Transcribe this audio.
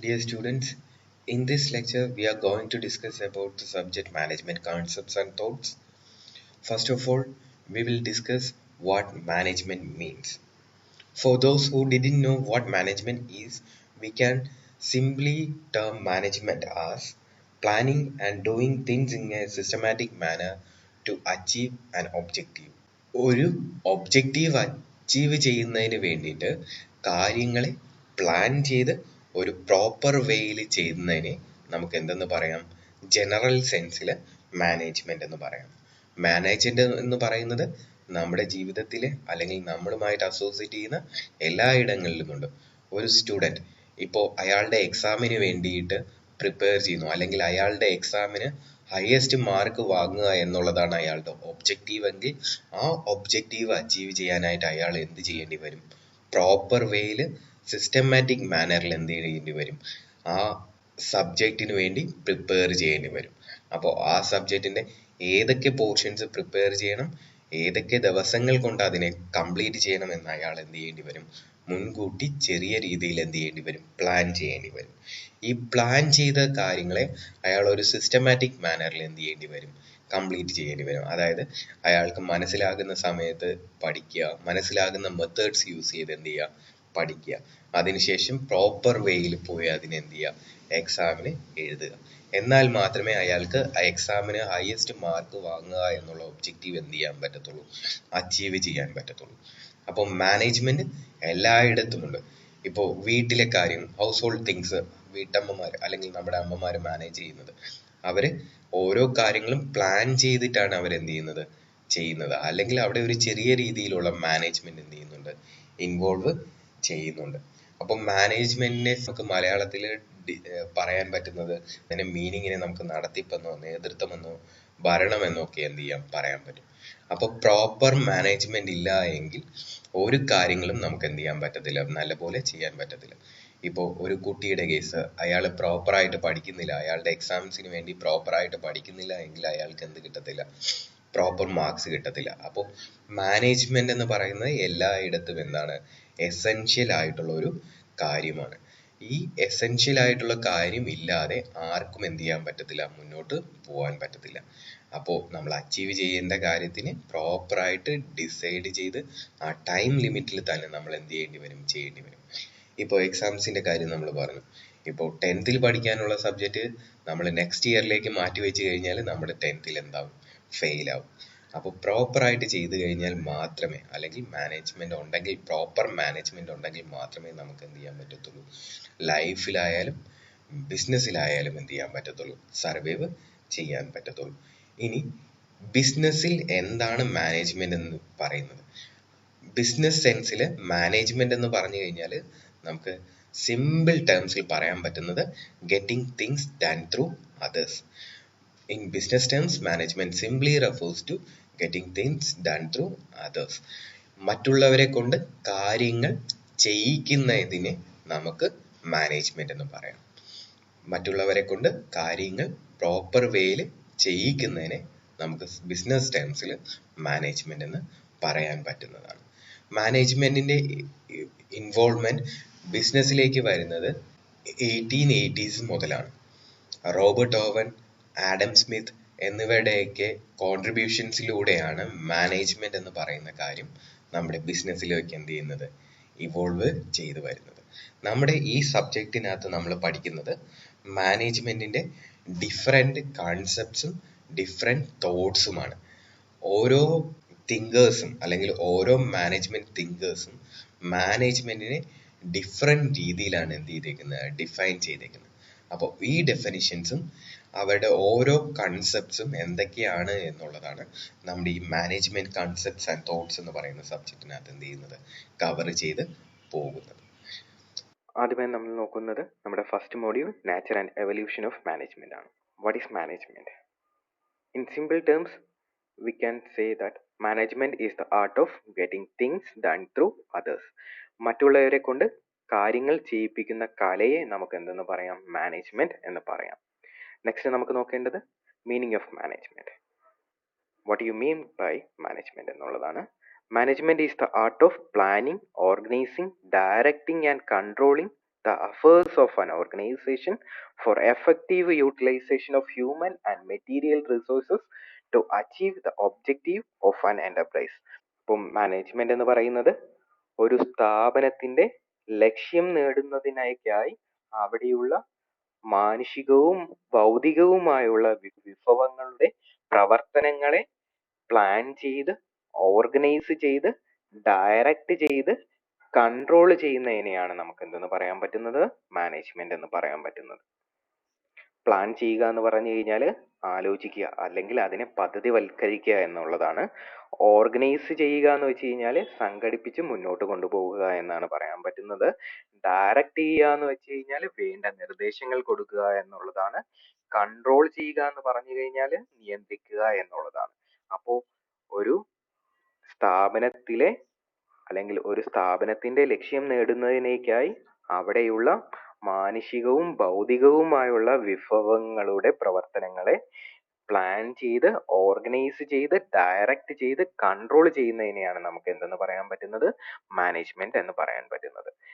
Dear students, in this lecture we are going to discuss about the subject management concepts and thoughts. First of all, we will discuss what management means. For those who didn't know what management is, we can simply term management as planning and doing things in a systematic manner to achieve an objective. ഒരു objective achieve ചെയ്യുന്നതിന് വേണ്ടിയിട്ട് കാര്യങ്ങളെ plan ചെയ്ത് ഒരു proper വേയിൽ ചെയ്യുന്നതിനെ നമുക്ക് എന്തെന്ന് പറയാം? ജനറൽ സെൻസിൽ മാനേജ്മെന്റ് എന്ന് പറയാം. മാനേജ്മെന്റ് എന്ന് പറയുന്നത് നമ്മുടെ ജീവിതത്തിൽ അല്ലെങ്കിൽ നമ്മളുമായിട്ട് അസോസിയേറ്റ് ചെയ്യുന്ന എല്ലായിടങ്ങളിലുമുണ്ട്. ഒരു സ്റ്റുഡൻറ് ഇപ്പോൾ അയാളുടെ എക്സാമിന് വേണ്ടിയിട്ട് പ്രിപ്പയർ ചെയ്യുന്നു, അല്ലെങ്കിൽ അയാളുടെ എക്സാമിന് ഹയസ്റ്റ് മാർക്ക് വാങ്ങുക എന്നുള്ളതാണ് അയാളുടെ ഒബ്ജക്റ്റീവ് എങ്കിൽ ആ ഒബ്ജക്റ്റീവ് അച്ചീവ് ചെയ്യാനായിട്ട് അയാൾ എന്ത് ചെയ്യേണ്ടി വരും? പ്രോപ്പർ വേയിൽ സിസ്റ്റമാറ്റിക് മാനറിൽ എന്ത് ചെയ്യേണ്ടി വരും? ആ സബ്ജക്റ്റിന് വേണ്ടി പ്രിപ്പയർ ചെയ്യേണ്ടി വരും. അപ്പോൾ ആ സബ്ജക്റ്റിന്റെ ഏതൊക്കെ പോർഷൻസ് പ്രിപ്പയർ ചെയ്യണം, ഏതൊക്കെ ദിവസങ്ങൾ കൊണ്ട് അതിനെ കംപ്ലീറ്റ് ചെയ്യണം എന്ന് അയാൾ എന്ത് ചെയ്യേണ്ടി വരും? മുൻകൂട്ടി ചെറിയ രീതിയിൽ എന്ത് ചെയ്യേണ്ടി വരും? പ്ലാൻ ചെയ്യേണ്ടി വരും. ഈ പ്ലാൻ ചെയ്ത കാര്യങ്ങളെ അയാൾ ഒരു സിസ്റ്റമാറ്റിക് മാനറിൽ എന്ത് ചെയ്യേണ്ടി വരും? കംപ്ലീറ്റ് ചെയ്യേണ്ടി വരും. അതായത് അയാൾക്ക് മനസ്സിലാകുന്ന സമയത്ത് പഠിക്കുക, മനസ്സിലാകുന്ന മെത്തേഡ്സ് യൂസ് ചെയ്ത് എന്ത് ചെയ്യുക? പഠിക്കുക. അതിനുശേഷം പ്രോപ്പർ വേയിൽ പോയി അതിനെന്ത് ചെയ്യുക? എക്സാമിന് എഴുതുക. എന്നാൽ മാത്രമേ അയാൾക്ക് ആ എക്സാമിന് ഹയസ്റ്റ് മാർക്ക് വാങ്ങുക എന്നുള്ള ഒബ്ജക്റ്റീവ് എന്ത് ചെയ്യാൻ പറ്റത്തുള്ളൂ? അച്ചീവ് ചെയ്യാൻ പറ്റത്തുള്ളൂ. അപ്പോൾ മാനേജ്മെന്റ് എല്ലായിടത്തുമുണ്ട്. ഇപ്പോൾ വീട്ടിലെ കാര്യം, ഹൗസ് ഹോൾഡ് തിങ്സ്, വീട്ടമ്മമാർ അല്ലെങ്കിൽ നമ്മുടെ അമ്മമാർ മാനേജ് ചെയ്യുന്നത്, അവര് ഓരോ കാര്യങ്ങളും പ്ലാൻ ചെയ്തിട്ടാണ് അവരെന്ത് ചെയ്യുന്നത്. അല്ലെങ്കിൽ അവിടെ ഒരു ചെറിയ രീതിയിലുള്ള മാനേജ്മെന്റ് എന്ത് ചെയ്യുന്നുണ്ട്? ഇൻവോൾവ് ചെയ്യുന്നുണ്ട്. അപ്പൊ മാനേജ്മെന്റിനെ നമുക്ക് മലയാളത്തിൽ പറയാൻ പറ്റുന്നത്, അതിന്റെ മീനിങ്ങിനെ നമുക്ക് നടത്തിപ്പെന്നോ നേതൃത്വമെന്നോ ഭരണമെന്നോ ഒക്കെ എന്ത് ചെയ്യാം? പറയാൻ പറ്റും. അപ്പൊ പ്രോപ്പർ മാനേജ്മെന്റ് ഇല്ല എങ്കിൽ ഒരു കാര്യങ്ങളും നമുക്ക് എന്ത് ചെയ്യാൻ പറ്റത്തില്ല? നല്ലപോലെ ചെയ്യാൻ പറ്റത്തില്ല. ഇപ്പോൾ ഒരു കുട്ടിയുടെ കേസ്, അയാൾ പ്രോപ്പറായിട്ട് പഠിക്കുന്നില്ല, അയാളുടെ എക്സാംസിന് വേണ്ടി പ്രോപ്പറായിട്ട് പഠിക്കുന്നില്ല എങ്കിൽ അയാൾക്ക് എന്ത് കിട്ടത്തില്ല? പ്രോപ്പർ മാർക്സ് കിട്ടത്തില്ല. അപ്പോൾ മാനേജ്മെന്റ് എന്ന് പറയുന്നത് എല്ലായിടത്തും എന്താണ്? എസെൻഷ്യൽ ആയിട്ടുള്ള ഒരു കാര്യമാണ്. ഈ എസെൻഷ്യൽ ആയിട്ടുള്ള കാര്യം ഇല്ലാതെ ആർക്കും എന്ത് ചെയ്യാൻ പറ്റത്തില്ല? മുന്നോട്ട് പോകാൻ പറ്റത്തില്ല. അപ്പോൾ നമ്മൾ അച്ചീവ് ചെയ്യേണ്ട കാര്യത്തിന് പ്രോപ്പറായിട്ട് ഡിസൈഡ് ചെയ്ത് ആ ടൈം ലിമിറ്റിൽ തന്നെ നമ്മൾ എന്ത് ചെയ്യേണ്ടി വരും. ഇപ്പോൾ എക്സാംസിന്റെ കാര്യം നമ്മൾ പറഞ്ഞു. ഇപ്പോൾ 10th പഠിക്കാനുള്ള സബ്ജക്റ്റ് നമ്മൾ നെക്സ്റ്റ് ഇയറിലേക്ക് മാറ്റി വെച്ച് കഴിഞ്ഞാൽ നമ്മുടെ 10th എന്താവും? ഫെയിൽ ആവും. അപ്പോൾ പ്രോപ്പറായിട്ട് ചെയ്തു കഴിഞ്ഞാൽ മാത്രമേ, അല്ലെങ്കിൽ മാനേജ്മെന്റ് ഉണ്ടെങ്കിൽ, പ്രോപ്പർ മാനേജ്മെന്റ് ഉണ്ടെങ്കിൽ മാത്രമേ നമുക്ക് എന്ത് ചെയ്യാൻ പറ്റത്തുള്ളൂ? ലൈഫിലായാലും ബിസിനസ്സിലായാലും എന്ത് ചെയ്യാൻ പറ്റത്തുള്ളൂ? സർവൈവ് ചെയ്യാൻ പറ്റത്തുള്ളൂ. ഇനി ബിസിനസ്സിൽ എന്താണ് മാനേജ്മെന്റ് എന്ന് പറയുന്നത്? ബിസിനസ് സെൻസിൽ മാനേജ്മെന്റ് എന്ന് പറഞ്ഞു കഴിഞ്ഞാൽ നമുക്ക് സിമ്പിൾ ടേംസിൽ പറയാൻ പറ്റുന്നത് getting things done through others. In business terms, management simply refers to getting things done through others. മറ്റുള്ളവരെ കൊണ്ട് കാര്യങ്ങൾ ചെയ്യിക്കുന്നതിനെ നമുക്ക് മാനേജ്മെന്റ് എന്ന് പറയാം. മറ്റുള്ളവരെ കൊണ്ട് കാര്യങ്ങൾ പ്രോപ്പർ വേയിൽ ചെയ്യിക്കുന്നതിനെ നമുക്ക് ബിസിനസ് ടേംസിൽ മാനേജ്മെന്റ് എന്ന് പറയാൻ പറ്റുന്നതാണ്. മാനേജ്മെന്റിന്റെ ഇൻവോൾവ്മെന്റ് ബിസിനസ്സിലേക്ക് വരുന്നത് 1880s മുതലാണ്. റോബർട്ട് ഓവൻ, ആഡം സ്മിത്ത് എന്നിവരുടെയൊക്കെ കോൺട്രിബ്യൂഷൻസിലൂടെയാണ് മാനേജ്മെന്റ് എന്ന് പറയുന്ന കാര്യം നമ്മുടെ ബിസിനസ്സിലേക്ക് എന്ത് ചെയ്യുന്നത്? ഇവോൾവ് ചെയ്തു വരുന്നത്. നമ്മുടെ ഈ സബ്ജക്റ്റിനകത്ത് നമ്മൾ പഠിക്കുന്നത് മാനേജ്മെന്റിന്റെ ഡിഫറെന്റ് കോൺസെപ്റ്റ്സും ഡിഫറെന്റ് തോട്ട്സുമാണ്. ഓരോ തിങ്കേഴ്സും അല്ലെങ്കിൽ ഓരോ മാനേജ്മെന്റ് തിങ്കേഴ്സും മാനേജ്മെന്റിനെ ഡിഫറെന്റ് രീതിയിലാണ് എന്ത് ചെയ്തേക്കുന്നത്? ഡിഫൈൻ ചെയ്തേക്കുന്നത്. അപ്പോൾ ഈ ഡെഫിനിഷൻസും അവരുടെ ഓരോ കൺസെപ്റ്റ്സും എന്തൊക്കെയാണ് എന്നുള്ളതാണ് നമ്മുടെ ഈ മാനേജ്മെന്റ് കൺസെപ്റ്റ്സ് ആൻഡ് തോട്ട്സ് എന്ന് പറയുന്ന സബ്ജക്റ്റിനകത്ത് എന്ത് ചെയ്യുന്നത്? കവർ ചെയ്ത് പോകുന്നത്. ആദ്യമായി നമ്മൾ നോക്കുന്നത് നമ്മുടെ first module nature and evolution of management ആണ്. What is management? In simple terms we can say that management is the art of getting things done through others. മറ്റുള്ളവരെ കൊണ്ട് കാര്യങ്ങൾ ചെയ്യിപ്പിക്കുന്ന കലയെ നമുക്ക് എന്തെന്ന് പറയാം? മാനേജ്മെന്റ് എന്ന് പറയാം. നെക്സ്റ്റ് നമുക്ക് നോക്കേണ്ടത് meaning of management. What you mean by management എന്നുള്ളതാണ്. Management is the art of planning, organising, directing and controlling the affairs of an organization for effective utilization of human and material resources to achieve the objective of an enterprise. ഇപ്പം management എന്ന് പറയുന്നത് ഒരു സ്ഥാപനത്തിന്റെ ലക്ഷ്യം നേടുന്നതിനായി അവിടെയുള്ള മാനുഷികവും ഭൗതികവുമായുള്ള വിഭവങ്ങളുടെ പ്രവർത്തനങ്ങളെ പ്ലാൻ ചെയ്ത് ഓർഗനൈസ് ചെയ്ത് ഡയറക്റ്റ് ചെയ്ത് കൺട്രോൾ ചെയ്യുന്നതിനെയാണ് നമുക്ക് എന്തെന്ന് പറയാൻ പറ്റുന്നത്, മാനേജ്മെന്റ് എന്ന് പറയാൻ പറ്റുന്നത്. പ്ലാൻ ചെയ്യുക എന്ന് പറഞ്ഞു കഴിഞ്ഞാൽ ആലോചിക്കുക അല്ലെങ്കിൽ അതിനെ പദ്ധതിവൽക്കരിക്കുക എന്നുള്ളതാണ്. ഓർഗനൈസ് ചെയ്യുക എന്ന് വെച്ച് കഴിഞ്ഞാൽ സംഘടിപ്പിച്ച് മുന്നോട്ട് കൊണ്ടുപോകുക എന്നാണ് പറയാൻ പറ്റുന്നത്. ഡയറക്റ്റ് ചെയ്യുക എന്ന് വെച്ച് കഴിഞ്ഞാൽ വേണ്ട നിർദ്ദേശങ്ങൾ കൊടുക്കുക എന്നുള്ളതാണ്. കൺട്രോൾ ചെയ്യുക എന്ന് പറഞ്ഞു കഴിഞ്ഞാൽ നിയന്ത്രിക്കുക എന്നുള്ളതാണ്. അപ്പോൾ ഒരു സ്ഥാപനത്തിലെ അല്ലെങ്കിൽ ഒരു സ്ഥാപനത്തിന്റെ ലക്ഷ്യം നേടുന്നതിനേക്കായി അവിടെയുള്ള മാനുഷികവും ഭൗതികവുമായുള്ള വിഭവങ്ങളുടെ പ്രവർത്തനങ്ങളെ പ്ലാൻ ചെയ്ത് ഓർഗനൈസ് ചെയ്ത് ഡയറക്റ്റ് ചെയ്ത് കൺട്രോൾ ചെയ്യുന്നതിനെയാണ് നമുക്ക് എന്തെന്ന് പറയാൻ പറ്റുന്നത്, മാനേജ്മെന്റ് എന്ന് പറയാൻ പറ്റുന്നത്.